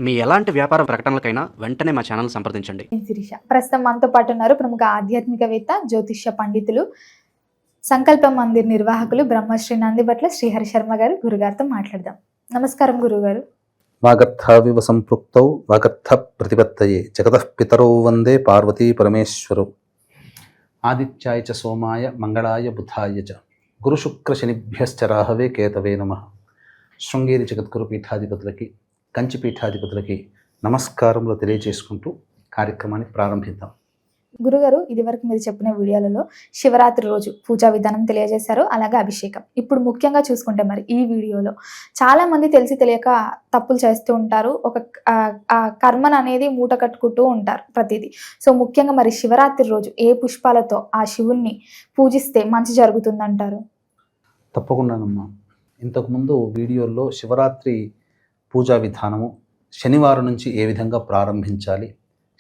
మీ ఎలాంటి వ్యాపార ప్రకటనలకైనా వెంటనే మా ఛానల్ సంప్రదించండి. శిరీష ప్రస్తుతం మనతో పాటు ఉన్నారు ప్రముఖ ఆధ్యాత్మికవేత్త, జ్యోతిష్య పండితులు, సంకల్ప మందిర్ నిర్వాహకులు బ్రహ్మశ్రీ నందిబట్ల శ్రీహరి శర్మ గారు. గురుగారితో మాట్లాడదాం. నమస్కారం గురుగారు. వాగర్థావివ సంపృక్తౌ వాగర్థ ప్రతిపత్తయే జగతః పితరౌ వందే పార్వతీ పరమేశ్వరౌ. ఆదిత్యాయ చ సోమాయ మంగళాయ బుధాయ చ గురు శుక్ర శనిభ్యశ్చ రాహవే కేతవే నమః. శృంగేరి జగద్గురు పీఠాధిపతులకి, కంచి పీఠాధిపతులకి నమస్కారములు తెలియజేసుకుంటూ కార్యక్రమాన్ని ప్రారంభిద్దాం. గురుగారు, ఇది వరకు మీరు చెప్పిన వీడియోలలో శివరాత్రి రోజు పూజా విధానం తెలియజేశారు, అలాగే అభిషేకం. ఇప్పుడు ముఖ్యంగా చూసుకుంటే మరి ఈ వీడియోలో చాలా మంది తెలిసి తెలియక తప్పులు చేస్తూ ఉంటారు. ఒక కర్మను అనేది మూట కట్టుకుంటూ ఉంటారు ప్రతిదీ. సో ముఖ్యంగా మరి శివరాత్రి రోజు ఏ పుష్పాలతో ఆ శివుణ్ణి పూజిస్తే మంచి జరుగుతుందంటారు? తప్పకుండానమ్మా. ఇంతకుముందు వీడియోల్లో శివరాత్రి పూజా విధానము, శనివారం నుంచి ఏ విధంగా ప్రారంభించాలి,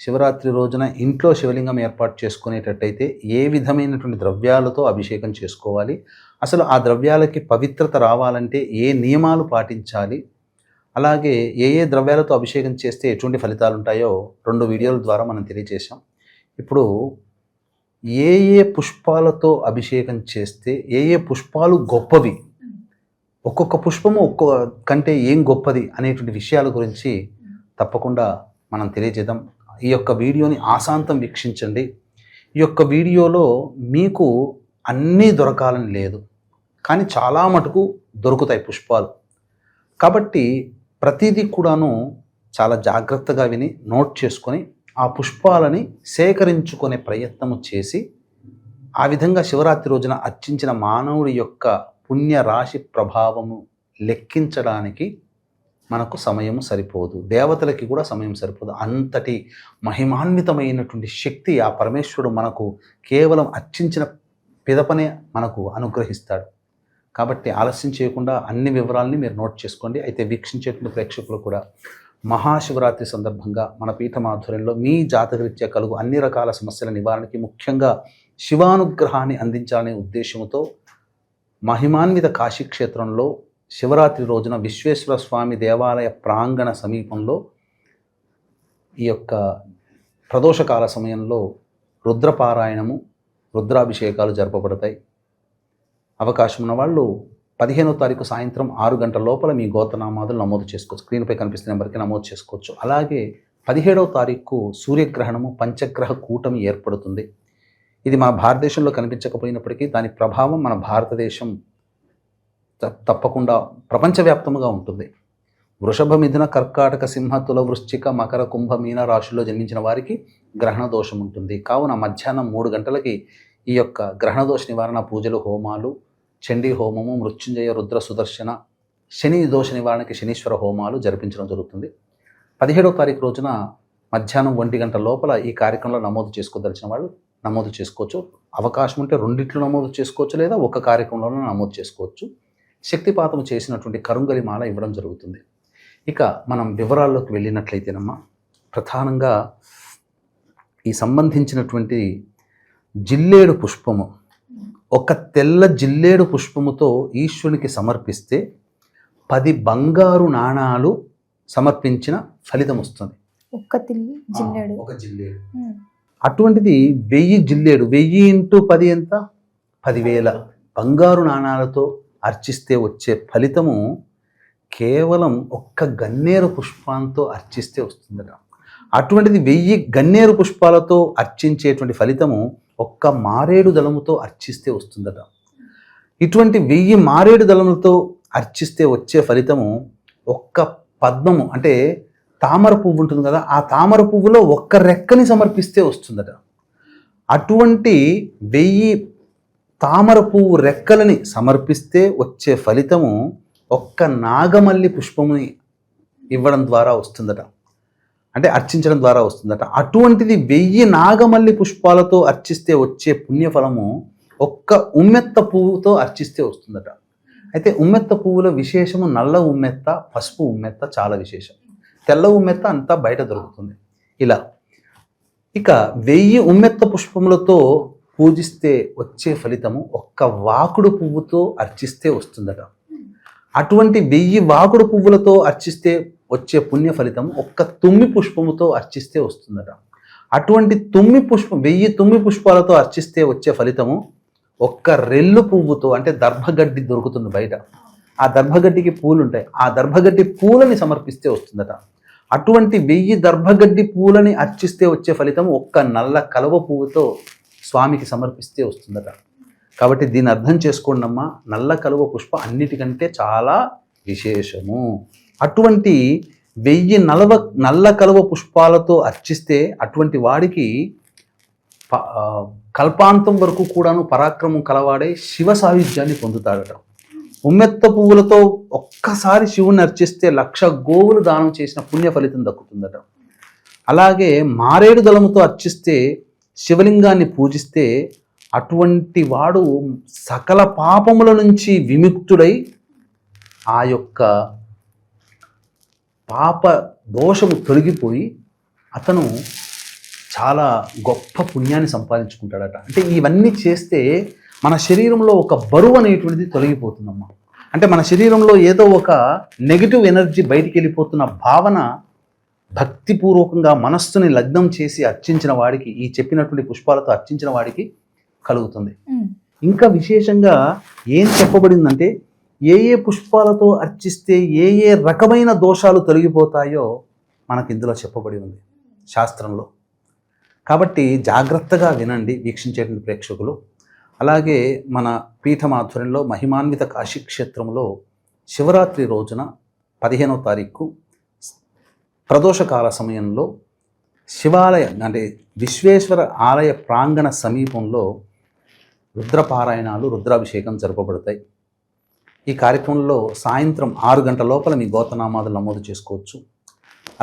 శివరాత్రి రోజున ఇంట్లో శివలింగం ఏర్పాటు చేసుకునేటట్టయితే ఏ విధమైనటువంటి ద్రవ్యాలతో అభిషేకం చేసుకోవాలి, అసలు ఆ ద్రవ్యాలకి పవిత్రత రావాలంటే ఏ నియమాలు పాటించాలి, అలాగే ఏ ఏ ద్రవ్యాలతో అభిషేకం చేస్తే ఎటువంటి ఫలితాలు ఉంటాయో 2 వీడియోల ద్వారా మనం తెలియజేశాం. ఇప్పుడు ఏ ఏ పుష్పాలతో అభిషేకం చేస్తే ఏ ఏ పుష్పాలు గొప్పవి, ఒక్కొక్క పుష్పము ఒక్కొక్క కంటే ఏం గొప్పది అనేటువంటి విషయాల గురించి తప్పకుండా మనం తెలియజేద్దాం. ఈ యొక్క వీడియోని ఆశాంతం వీక్షించండి. ఈ యొక్క వీడియోలో మీకు అన్నీ దొరకాలని లేదు, కానీ చాలా మటుకు దొరుకుతాయి పుష్పాలు. కాబట్టి ప్రతిదీ కూడాను చాలా జాగ్రత్తగా విని నోట్ చేసుకొని ఆ పుష్పాలని సేకరించుకునే ప్రయత్నము చేసి ఆ విధంగా శివరాత్రి రోజున అర్చించిన మానవుడి యొక్క పుణ్య రాశి ప్రభావము లెక్కించడానికి మనకు సమయం సరిపోదు, దేవతలకి కూడా సమయం సరిపోదు. అంతటి మహిమాన్వితమైనటువంటి శక్తి ఆ పరమేశ్వరుడు మనకు కేవలం అర్చించిన పిదపనే మనకు అనుగ్రహిస్తాడు. కాబట్టి ఆలస్యం చేయకుండా అన్ని వివరాలని మీరు నోట్ చేసుకోండి. అయితే వీక్షించేటువంటి ప్రేక్షకులు కూడా మహాశివరాత్రి సందర్భంగా మన పీఠ ఆధ్వర్యంలో మీ జాతకరీత్యా కలుగు అన్ని రకాల సమస్యల నివారణకి, ముఖ్యంగా శివానుగ్రహాన్ని అందించాలనే ఉద్దేశంతో మహిమాన్విత కాశీక్షేత్రంలో శివరాత్రి రోజున విశ్వేశ్వర స్వామి దేవాలయ ప్రాంగణ సమీపంలో ఈ యొక్క ప్రదోషకాల సమయంలో రుద్రపారాయణము, రుద్రాభిషేకాలు జరపబడతాయి. అవకాశం ఉన్న వాళ్ళు 15వ తారీఖు సాయంత్రం 6 గంటల లోపల మీ గోత్రనామాదులు నమోదు చేసుకోవచ్చు. స్క్రీన్పై కనిపిస్తున్న నెంబర్కి నమోదు చేసుకోవచ్చు. అలాగే 17వ తారీఖు సూర్యగ్రహణము, పంచగ్రహ కూటమి ఏర్పడుతుంది. ఇది మన భారతదేశంలో కనిపించకపోయినప్పటికీ దాని ప్రభావం మన భారతదేశం తప్పకుండా ప్రపంచవ్యాప్తంగా ఉంటుంది. వృషభ, మిథున, కర్కాటక, సింహ, తుల, వృశ్చిక, మకర, కుంభ, మీన రాశుల్లో జన్మించిన వారికి గ్రహణ దోషం ఉంటుంది. కావున మధ్యాహ్నం 3 గంటలకి ఈ యొక్క గ్రహణ దోష నివారణ పూజలు, హోమాలు, చండీ హోమము, మృత్యుంజయ, రుద్ర, సుదర్శన, శని దోష నివారణకి శనీశ్వర హోమాలు జరిపించడం జరుగుతుంది. 17వ తారీఖు రోజున మధ్యాహ్నం 1 గంటల లోపల ఈ కార్యక్రమంలో నమోదు చేసుకోదలిచిన వాళ్ళు నమోదు చేసుకోవచ్చు. అవకాశం ఉంటే 2 నమోదు చేసుకోవచ్చు, లేదా ఒక కార్యక్రమంలో నమోదు చేసుకోవచ్చు. శక్తిపాతం చేసినటువంటి కరుంగలి మాల ఇవ్వడం జరుగుతుంది. ఇక మనం వివరాల్లోకి వెళ్ళినట్లయితేనమ్మా, ప్రధానంగా ఈ సంబంధించినటువంటి జిల్లేడు పుష్పము, ఒక తెల్ల జిల్లేడు పుష్పముతో ఈశ్వరునికి సమర్పిస్తే 10 బంగారు నాణాలు సమర్పించిన ఫలితం వస్తుంది. ఒక జిల్లేడు. అటువంటిది 1000 జిల్లేడు, 1000 × 10 ఎంత? 10,000 బంగారు నాణాలతో అర్చిస్తే వచ్చే ఫలితము కేవలం ఒక్క గన్నేరు పుష్పంతో అర్చిస్తే వస్తుందట. అటువంటిది 1000 గన్నేరు పుష్పాలతో అర్చించేటువంటి ఫలితము ఒక్క మారేడు దళముతో అర్చిస్తే వస్తుందట. ఇటువంటి 1000 మారేడు దళములతో అర్చిస్తే వచ్చే ఫలితము ఒక్క పద్మము, అంటే తామర పువ్వు ఉంటుంది కదా, ఆ తామర పువ్వులో ఒక్క రెక్కని సమర్పిస్తే వస్తుందట. అటువంటి 1000 తామర పువ్వు రెక్కలని సమర్పిస్తే వచ్చే ఫలితము ఒక్క నాగమల్లి పుష్పముని ఇవ్వడం ద్వారా వస్తుందట, అంటే అర్చించడం ద్వారా వస్తుందట. అటువంటిది 1000 నాగమల్లి పుష్పాలతో అర్చిస్తే వచ్చే పుణ్యఫలము ఒక్క ఉమ్మెత్త పువ్వుతో అర్చిస్తే వస్తుందట. అయితే ఉమ్మెత్త పువ్వుల విశేషము నల్ల ఉమ్మెత్త, పసుపు ఉమ్మెత్త చాలా విశేషం. తెల్ల ఉమ్మెత్త అంతా బయట దొరుకుతుంది. ఇలా ఇక 1000 ఉమ్మెత్త పుష్పములతో పూజిస్తే వచ్చే ఫలితము ఒక్క వాకుడు పువ్వుతో అర్చిస్తే వస్తుందట. అటువంటి 1000 వాకుడు పువ్వులతో అర్చిస్తే వచ్చే పుణ్య ఫలితం ఒక్క తుమ్మి పుష్పముతో అర్చిస్తే వస్తుందట. అటువంటి తుమ్మి పుష్పం 1000 తుమ్మి పుష్పాలతో అర్చిస్తే వచ్చే ఫలితము ఒక్క రెల్లు పువ్వుతో, అంటే దర్భగడ్డి దొరుకుతుంది బయట, ఆ దర్భగడ్డికి పూలు ఉంటాయి, ఆ దర్భగడ్డి పూలని సమర్పిస్తే వస్తుందట. అటువంటి 1000 దర్భగడ్డి పూలని అర్చిస్తే వచ్చే ఫలితం ఒక్క నల్ల కలువ పువ్వుతో స్వామికి సమర్పిస్తే వస్తుందట. కాబట్టి దీన్ని అర్థం చేసుకోండి అమ్మా, నల్ల కలువ పుష్ప అన్నిటికంటే చాలా విశేషము. అటువంటి 1000 నల్ల కలువ పుష్పాలతో అర్చిస్తే అటువంటి వాడికి కల్పాంతం వరకు కూడాను పరాక్రమం కలవాడే శివ సాయుధ్యాన్ని పొందుతాడట. ఉమ్మెత్త పువ్వులతో ఒక్కసారి శివుని అర్చిస్తే 1,00,000 గోవులు దానం చేసిన పుణ్య ఫలితం దక్కుతుందట. అలాగే మారేడు దళముతో అర్చిస్తే, శివలింగాన్ని పూజిస్తే అటువంటి వాడు సకల పాపముల నుంచి విముక్తుడై ఆ యొక్క పాప దోషము తొలగిపోయి అతను చాలా గొప్ప పుణ్యాన్ని సంపాదించుకుంటాడట. అంటే ఇవన్నీ చేస్తే మన శరీరంలో ఒక బరువు అనేటువంటిది తొలగిపోతుందమ్మా. అంటే మన శరీరంలో ఏదో ఒక నెగిటివ్ ఎనర్జీ బయటికి వెళ్ళిపోతున్న భావన భక్తిపూర్వకంగా మనస్సుని లగ్నం చేసి అర్చించిన వాడికి, ఈ చెప్పినటువంటి పుష్పాలతో అర్చించిన వాడికి కలుగుతుంది. ఇంకా విశేషంగా ఏం చెప్పబడిందంటే, ఏ ఏ పుష్పాలతో అర్చిస్తే ఏ ఏ రకమైన దోషాలు తొలగిపోతాయో మనకి ఇందులో చెప్పబడి ఉంది శాస్త్రంలో. కాబట్టి జాగ్రత్తగా వినండి వీక్షించేటువంటి ప్రేక్షకులు. అలాగే మన పీఠం ఆధ్వర్యంలో మహిమాన్విత కాశీక్షేత్రంలో శివరాత్రి రోజున 15వ తారీఖు ప్రదోషకాల సమయంలో శివాలయ, అంటే విశ్వేశ్వర ఆలయ ప్రాంగణ సమీపంలో రుద్రపారాయణాలు, రుద్రాభిషేకం జరపబడతాయి. ఈ కార్యక్రమంలో సాయంత్రం 6 గంటల లోపల మీ గోత్రనామాదులు నమోదు చేసుకోవచ్చు.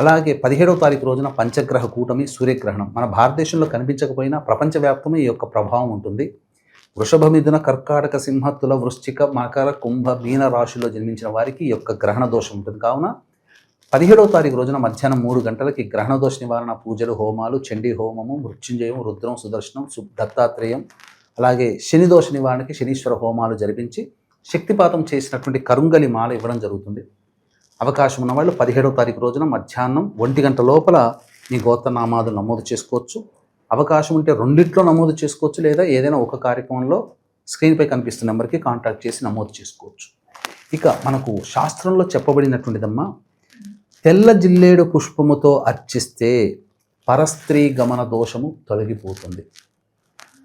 అలాగే 17వ తారీఖు రోజున పంచగ్రహ కూటమి, సూర్యగ్రహణం. మన భారతదేశంలో కనిపించకపోయినా ప్రపంచవ్యాప్తంగా ఈ యొక్క ప్రభావం ఉంటుంది. వృషభ, మిథున, కర్కాటక, సింహ, తుల, వృశ్చిక, మకర, కుంభ, మీన రాశిలో జన్మించిన వారికి ఈ యొక్క గ్రహణ దోషం ఉంటుంది. కావున 17వ తారీఖు రోజున మధ్యాహ్నం 3 గంటలకి గ్రహణ దోష నివారణ పూజలు, హోమాలు, చండీ హోమము, మృత్యుంజయం, రుద్రం, సుదర్శనం, దత్తాత్రేయం, అలాగే శని దోష నివారణకి శనీశ్వర హోమాలు జరిపించి శక్తిపాతం చేసినటువంటి కరుంగలి మాల ఇవ్వడం జరుగుతుంది. అవకాశం ఉన్నవాళ్ళు 17వ తారీఖు రోజున మధ్యాహ్నం 1 గంట లోపల మీ గోత్రనామాదులు నమోదు చేసుకోవచ్చు. అవకాశం ఉంటే రెండిట్లో నమోదు చేసుకోవచ్చు, లేదా ఏదైనా ఒక కార్యక్రమంలో స్క్రీన్పై కనిపిస్తున్న నెంబర్కి కాంటాక్ట్ చేసి నమోదు చేసుకోవచ్చు. ఇక మనకు శాస్త్రంలో చెప్పబడినటువంటిదమ్మా, తెల్ల జిల్లేడు పుష్పముతో అర్చిస్తే పరస్త్రీ గమన దోషము తొలగిపోతుంది.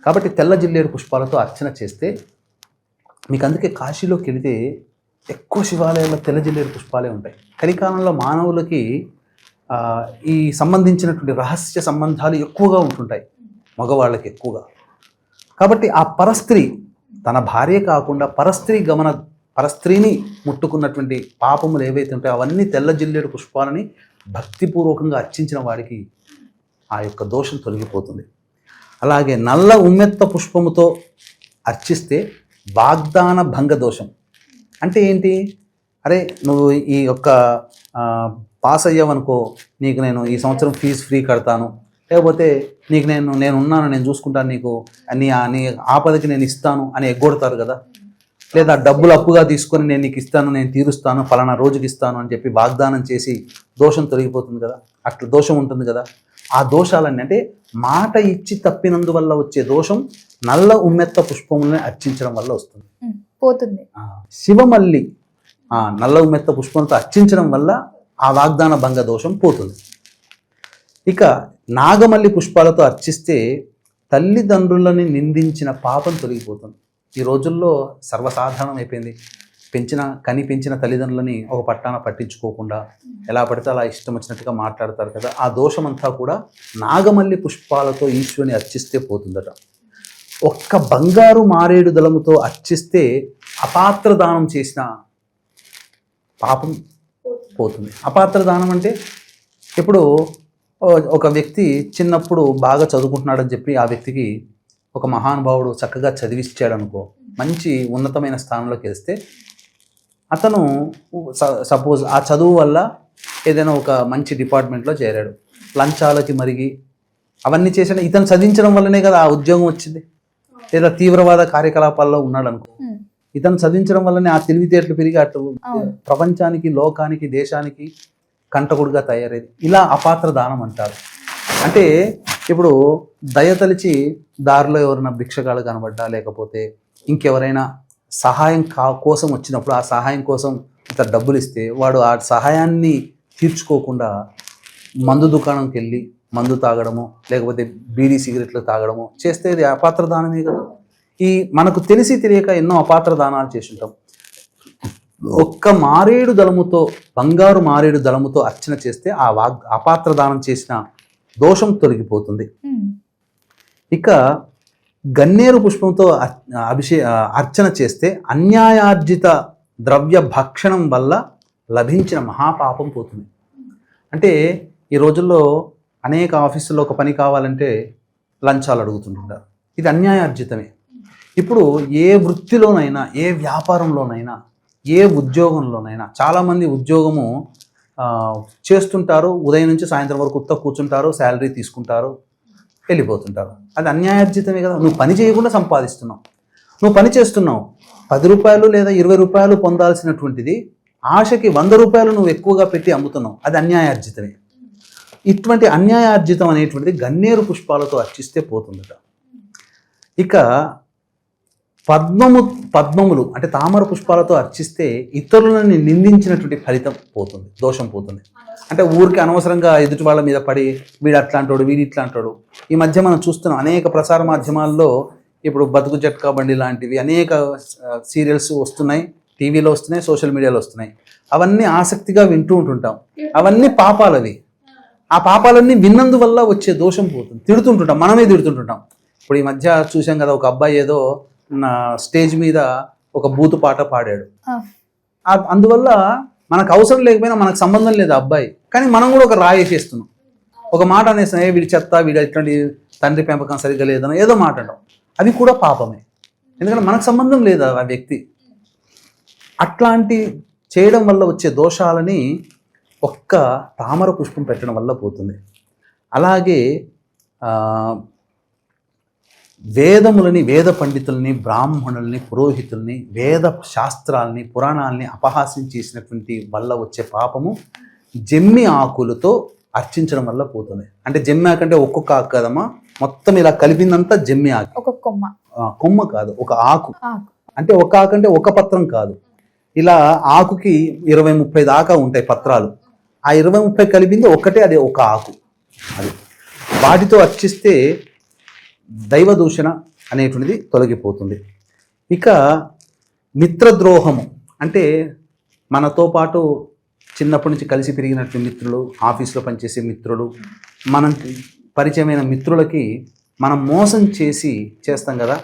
కాబట్టి తెల్ల జిల్లేడు పుష్పాలతో అర్చన చేస్తే, మీకు అందుకే కాశీలోకి వెళితే ఎక్కువ శివాలయాల్లో తెల్ల జిల్లేడు పుష్పాలే ఉంటాయి. కలికాలంలో మానవులకి ఈ సంబంధించినటువంటి రహస్య సంబంధాలు ఎక్కువగా ఉంటుంటాయి మగవాళ్ళకి ఎక్కువగా. కాబట్టి ఆ పరస్త్రీ, తన భార్య కాకుండా పరస్త్రీని ముట్టుకున్నటువంటి పాపములు ఏవైతే ఉంటాయో అవన్నీ తెల్ల జిల్లేడు పుష్పాలని భక్తిపూర్వకంగా అర్చించిన వాడికి ఆ యొక్క దోషం తొలగిపోతుంది. అలాగే నల్ల ఉమ్మెత్త పుష్పముతో అర్చిస్తే వాగ్దాన భంగ దోషం. అంటే ఏంటి? అరే నువ్వు ఈ యొక్క పాస్ అయ్యావనుకో, నీకు నేను ఈ సంవత్సరం ఫీజు ఫ్రీ కడతాను, లేకపోతే నీకు నేను ఉన్నాను, నేను చూసుకుంటాను, నీకు నీ ఆపదకి నేను ఇస్తాను అని ఎగ్గొడతారు కదా. లేదా డబ్బులు అప్పుగా తీసుకొని నేను నీకు ఇస్తాను, నేను తీరుస్తాను, ఫలానా రోజుకి ఇస్తాను అని చెప్పి వాగ్దానం చేసి దోషం తొలగిపోతుంది కదా. అట్లా దోషం ఉంటుంది కదా. ఆ దోషాలన్నీ అంటే మాట ఇచ్చి తప్పినందువల్ల వచ్చే దోషం నల్ల ఉమ్మెత్త పుష్పములను అర్చించడం వల్ల వస్తుంది, పోతుంది. శివమల్లి నల్ల ఉమ్మెత్త పుష్పంతో అర్చించడం వల్ల ఆ వాగ్దాన భంగ దోషం పోతుంది. ఇక నాగమల్లి పుష్పాలతో అర్చిస్తే తల్లిదండ్రులని నిందించిన పాపం తొలగిపోతుంది. ఈ రోజుల్లో సర్వసాధారణం అయిపోయింది. పెంచిన తల్లిదండ్రులని ఒక పట్టాన పట్టించుకోకుండా ఎలా పడితే అలా ఇష్టం వచ్చినట్టుగా మాట్లాడతారు కదా. ఆ దోషమంతా కూడా నాగమల్లి పుష్పాలతో ఈశ్వరుని అర్చిస్తే పోతుందట. ఒక్క బంగారు మారేడు దళముతో అర్చిస్తే అపాత్ర దానం చేసిన పాపం పోతుంది. అపాత్ర దానం అంటే ఇప్పుడు ఒక వ్యక్తి చిన్నప్పుడు బాగా చదువుకుంటున్నాడని చెప్పి ఆ వ్యక్తికి ఒక మహానుభావుడు చక్కగా చదివిచ్చాడు అనుకో, మంచి ఉన్నతమైన స్థానంలోకి వెళ్తే అతను సపోజ్ ఆ చదువు వల్ల ఏదైనా ఒక మంచి డిపార్ట్మెంట్లో చేరాడు, లంచాలకి మరిగి అవన్నీ చేసాడు. ఇతను చదివించడం వల్లనే కదా ఆ ఉద్యోగం వచ్చింది. లేదా తీవ్రవాద కార్యకలాపాల్లో ఉన్నాడు అనుకో, ఇతను చదివించడం వల్లనే ఆ తెలివితేటలు పెరిగి అటు ప్రపంచానికి, లోకానికి, దేశానికి కంటకుడిగా తయారయ్యేది. ఇలా అపాత్ర దానం అంటారు. అంటే ఇప్పుడు దయతలిచి దారిలో ఎవరైనా భిక్షగాళ్ళు కనబడ్డా, లేకపోతే ఇంకెవరైనా సహాయం కోసం వచ్చినప్పుడు ఆ సహాయం కోసం ఇంత డబ్బులు ఇస్తే వాడు ఆ సహాయాన్ని తీర్చుకోకుండా మందు దుకాణంకి వెళ్ళి మందు తాగడము, లేకపోతే బీడీ సిగరెట్లు తాగడము చేస్తే ఇది అపాత్ర దానమే కదా. ఈ మనకు తెలిసి తెలియక ఎన్నో అపాత్ర దానాలు చేసి ఉంటాం. ఒక్క మారేడు దళముతో, బంగారు మారేడు దళముతో అర్చన చేస్తే ఆ అపాత్ర దానం చేసిన దోషం తొలగిపోతుంది. ఇక గన్నేరు పుష్పంతో అర్చన చేస్తే అన్యాయార్జిత ద్రవ్య భక్షణం వల్ల లభించిన మహాపాపం పోతుంది. అంటే ఈ రోజుల్లో అనేక ఆఫీసుల్లో ఒక పని కావాలంటే లంచాలు అడుగుతుంటారు. ఇది అన్యాయార్జితమే. ఇప్పుడు ఏ వృత్తిలోనైనా, ఏ వ్యాపారంలోనైనా, ఏ ఉద్యోగంలోనైనా చాలామంది ఉద్యోగము చేస్తుంటారు, ఉదయం నుంచి సాయంత్రం వరకు కూర్చుంటారు, శాలరీ తీసుకుంటారు, వెళ్ళిపోతుంటారు. అది అన్యాయార్జితమే కదా. నువ్వు పని చేయకుండా సంపాదిస్తున్నావు, నువ్వు పని చేస్తున్నావు, 10 రూపాయలు లేదా 20 రూపాయలు పొందాల్సినటువంటిది ఆశకి 100 రూపాయలు నువ్వు ఎక్కువగా పెట్టి అమ్ముతున్నావు. అది అన్యాయార్జితమే. ఇటువంటి అన్యాయార్జితం అనేటువంటిది గన్నేరు పుష్పాలతో అర్చిస్తే పోతుందట. ఇక పద్మములు అంటే తామర పుష్పాలతో అర్చిస్తే ఇతరులని నిందించినటువంటి ఫలితం పోతుంది, దోషం పోతుంది. అంటే ఊరికి అనవసరంగా ఎదుటి వాళ్ళ మీద పడి వీడు అట్లాంటాడు, వీడు ఇట్లాంటాడు. ఈ మధ్య మనం చూస్తున్నాం అనేక ప్రసార మాధ్యమాల్లో, ఇప్పుడు బతుకు జట్కా బండి లాంటివి అనేక సీరియల్స్ వస్తున్నాయి, టీవీలో వస్తున్నాయి, సోషల్ మీడియాలో వస్తున్నాయి. అవన్నీ ఆసక్తిగా వింటూ ఉంటుంటాం. అవన్నీ పాపాలవి. ఆ పాపాలన్నీ విన్నందువల్ల వచ్చే దోషం పోతుంది. తిడుతుంటుంటాం, మనమే తిడుతుంటుంటాం. ఇప్పుడు ఈ మధ్య చూసాం కదా, ఒక అబ్బాయి ఏదో స్టేజ్ మీద ఒక బూతు పాట పాడాడు. అందువల్ల మనకు అవసరం లేకపోయినా, మనకు సంబంధం లేదు ఆ అబ్బాయి, కానీ మనం కూడా ఒక రాయి వేసేస్తున్నాం. ఒక మాట అనేస్తాం, వీడి చెత్త, వీడి ఇట్లాంటి తండ్రి పెంపకం సరిగ్గా లేదని ఏదో మాట అంటాం. అది కూడా పాపమే, ఎందుకంటే మనకు సంబంధం లేదు ఆ వ్యక్తి. అట్లాంటి చేయడం వల్ల వచ్చే దోషాలని ఒక్క తామర పుష్పం పెట్టడం వల్ల పోతుంది. అలాగే వేదములని, వేద పండితుల్ని, బ్రాహ్మణుల్ని, పురోహితుల్ని, వేద శాస్త్రాలని, పురాణాలని అపహాస్యం చేసినటువంటి వల్ల వచ్చే పాపము జమ్మి ఆకులతో అర్చించడం వల్ల పోతుంది. అంటే జమ్మి ఆకు అంటే ఒక్కొక్క ఆకు కదమ్మా, మొత్తం ఇలా కలిపిందంతా జమ్మి ఆకు. ఒక కొమ్మ కాదు, ఒక ఆకు. అంటే ఒక ఆకు అంటే ఒక పత్రం కాదు, ఇలా ఆకుకి 20-30 దాకా ఉంటాయి పత్రాలు. ఆ 20-30 కలిపింది ఒక్కటే, అది ఒక ఆకు. అది వాటితో అర్చిస్తే దైవ దూషణ అనేటువంటిది తొలగిపోతుంది. ఇక మిత్రద్రోహము అంటే మనతో పాటు చిన్నప్పటి నుంచి కలిసి పెరిగినటువంటి మిత్రులు, ఆఫీసులో పనిచేసే మిత్రులు, మనం పరిచయమైన మిత్రులకి మనం మోసం చేస్తాం కదా,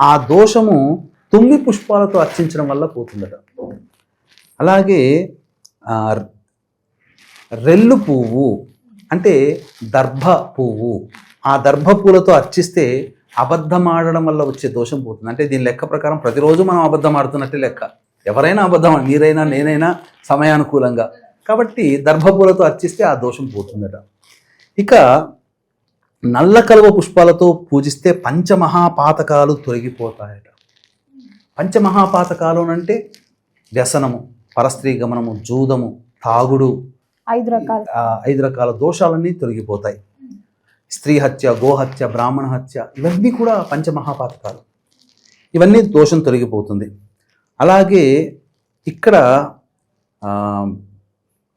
ఆ దోషము తుమ్మి పుష్పాలతో అర్చించడం వల్ల పోతుందట. అలాగే రెల్లు పువ్వు అంటే దర్భ పువ్వు, ఆ దర్భ పూలతో అర్చిస్తే అబద్ధమాడడం వల్ల వచ్చే దోషం పోతుంది. అంటే దీని లెక్క ప్రకారం ప్రతిరోజు మనం అబద్ధం ఆడుతున్నట్టే లెక్క. ఎవరైనా అబద్ధం, మీరైనా నేనైనా సమయానుకూలంగా. కాబట్టి దర్భ పూలతో అర్చిస్తే ఆ దోషం పోతుందట. ఇక నల్ల కలువ పుష్పాలతో పూజిస్తే పంచమహాపాతకాలు తొలగిపోతాయట. పంచమహాపాతకాలు అంటే వ్యసనము, పరస్త్రీ గమనము, జూదము, తాగుడు, 5 రకాల దోషాలన్నీ తొలగిపోతాయి. స్త్రీ హత్య, గోహత్య, బ్రాహ్మణ హత్య, ఇవన్నీ కూడా పంచమహాపాతకాలు. ఇవన్నీ దోషం తొలగిపోతుంది. అలాగే ఇక్కడ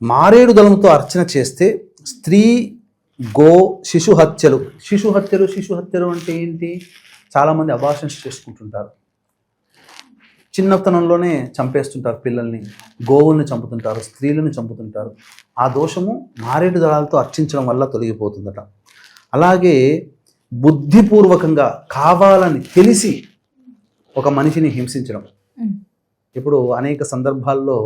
మారేడు దళముతో అర్చన చేస్తే స్త్రీ, గో, శిశు హత్యలు అంటే ఏంటి? చాలామంది అబార్షన్స్ చేసుకుంటుంటారు, చిన్నతనంలోనే చంపేస్తుంటారు పిల్లల్ని, గోవుల్ని చంపుతుంటారు, స్త్రీలను చంపుతుంటారు. ఆ దోషము మారేడు దళాలతో అర్చించడం వల్ల తొలగిపోతుందట. అలాగే బుద్ధిపూర్వకంగా కావాలని తెలిసి ఒక మనిషిని హింసించడం. ఇప్పుడు అనేక సందర్భాల్లో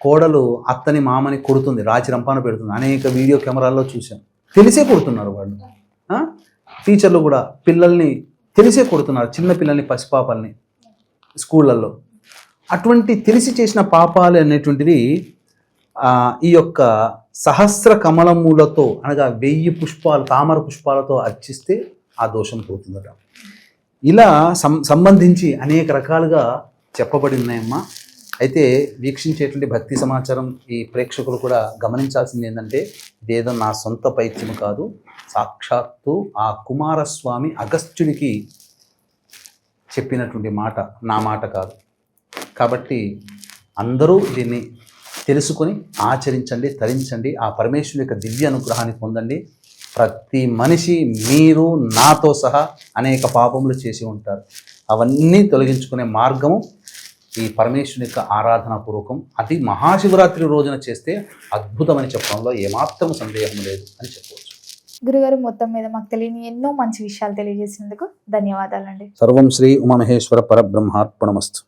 కోడలు అత్తని, మామని కొడుతుంది, రాచి రంపాన పెడుతుంది. అనేక వీడియో కెమెరాల్లో చూసాం. తెలిసే కొడుతున్నారు వాళ్ళు. టీచర్లు కూడా పిల్లల్ని తెలిసే కొడుతున్నారు, చిన్న పిల్లల్ని, పసిపాపల్ని స్కూళ్ళల్లో. అటువంటి తెలిసి చేసిన పాపాలు అనేటువంటివి ఈ యొక్క సహస్ర కమలములతో అనగా 1000 పుష్పాలు, తామర పుష్పాలతో అర్చిస్తే ఆ దోషం పోతుందట. ఇలా సంబంధించి అనేక రకాలుగా చెప్పబడి ఉన్నాయమ్మా. అయితే వీక్షించేటువంటి భక్తి సమాచారం ఈ ప్రేక్షకులు కూడా గమనించాల్సింది ఏంటంటే ఇదేదో నా సొంత పైత్యం కాదు, సాక్షాత్తు ఆ కుమారస్వామి అగస్త్యుడికి చెప్పినటువంటి మాట, నా మాట కాదు. కాబట్టి అందరూ దీన్ని తెలుసుకొని ఆచరించండి, తరించండి, ఆ పరమేశ్వరుని యొక్క దివ్య అనుగ్రహాన్ని పొందండి. ప్రతి మనిషి, మీరు నాతో సహా అనేక పాపములు చేసి ఉంటారు. అవన్నీ తొలగించుకునే మార్గము ఈ పరమేశ్వరుని యొక్క ఆరాధనా పూర్వకం. అది మహాశివరాత్రి రోజున చేస్తే అద్భుతమని చెప్పడంలో ఏమాత్రం సందేహం లేదు అని చెప్పవచ్చు. గురుగారు, మొత్తం మీద మాకు తెలియని ఎన్నో మంచి విషయాలు తెలియజేసినందుకు ధన్యవాదాలండి. సర్వం శ్రీ ఉమామహేశ్వర పరబ్రహ్మార్పణమస్తు.